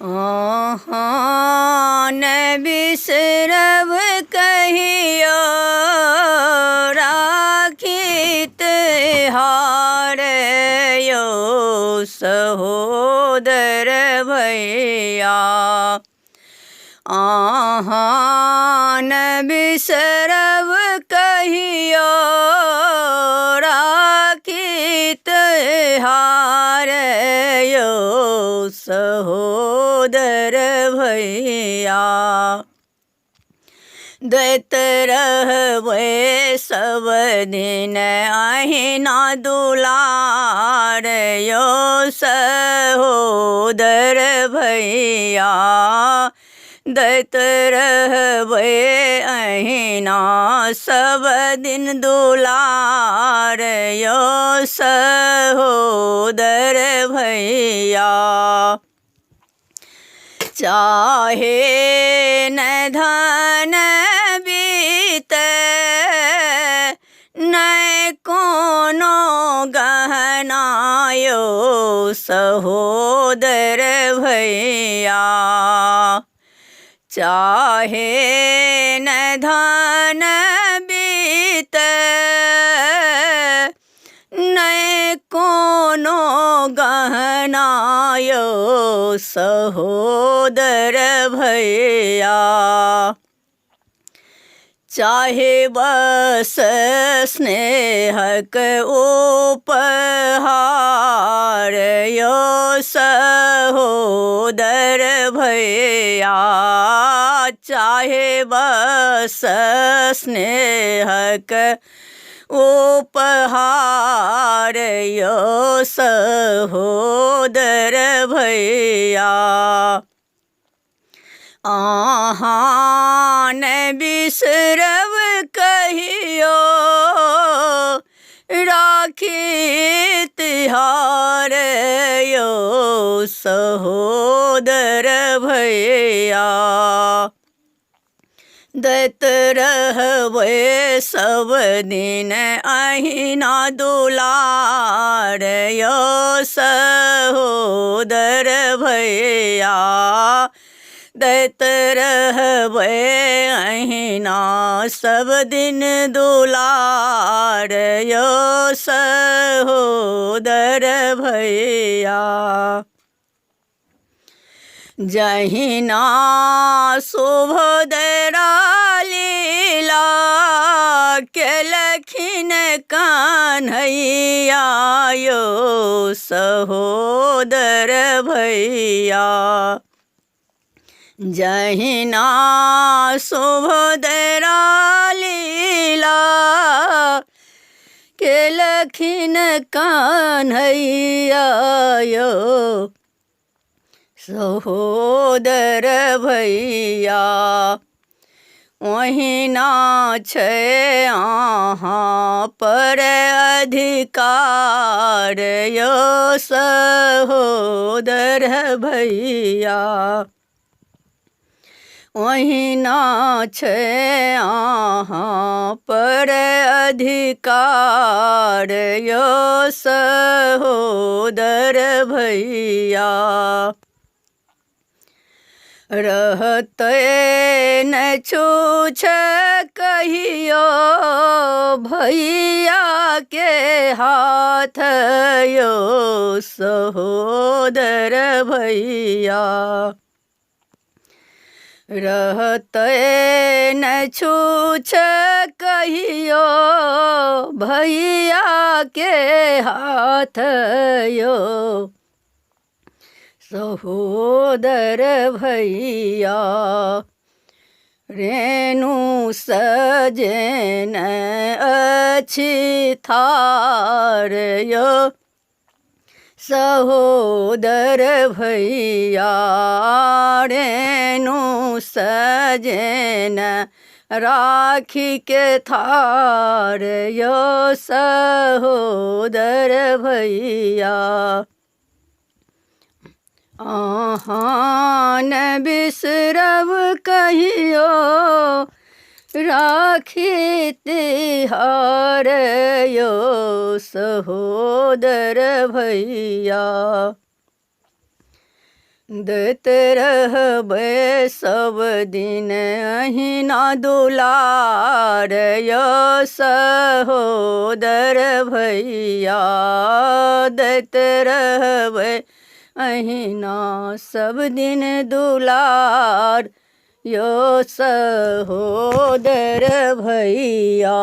आहान बिसरब कहियो राखित हार यो सहोदर भैया। आहान बिसरब कहियो राखित हार यो सहोदर भैया। दैत रहबै सब दिन अहिना दुलार यो सहोदर भैया। दैत रहबै अहिना सब दिन दुलार यो सहोदर भैया। चाहे न धन बीते न कोनो गहना यो सहोदर भैया। चाहे न धन बीते न कोनो गहना यो सहोदर भैया। चाहे बस स्नेहक उपहार यो सहोदर भैया। चाहे बस स्नेहक उपहार यो सहोदर भैया। आहान बिसरब कहियो राखित हार यो सहोदर भैया। दैत रहबै सब दिन अहिना दुलार यो सहोदर भैया। दैत रहबै अहिना सब दिन दुलार यो सहोदर भैया। जहिना सुभद्रा लीला केलखिन कन्हैया यो सहोदर भैया। जहिना सुभद्रा लीला केलखिन कन्हैया यो सहोदर भैया। ओहिना छै अहाँ पर अधिकार यो सहोदर भैया। ओहिना छै अहाँ पर अधिकार यो सहोदर भैया। रहतै न छूछ कहियो भैया के हाथ यो सहोदर भैया। रहतै न छूछ कहियो भैया के हाथ यो सहोदर भैया। रेणु सजन अछि थार यो सहोदर भैया। रेणु सजन राखी के थार यो सहोदर भैया। आहान बिसरब कहियो राखी तिहार यो सहोदर भैया। दैत रहबै सब दिन अहिना दुलार यो सहोदर भैया दैत रहबै अहिना सब दिन दुलार यो सहोदर भैया।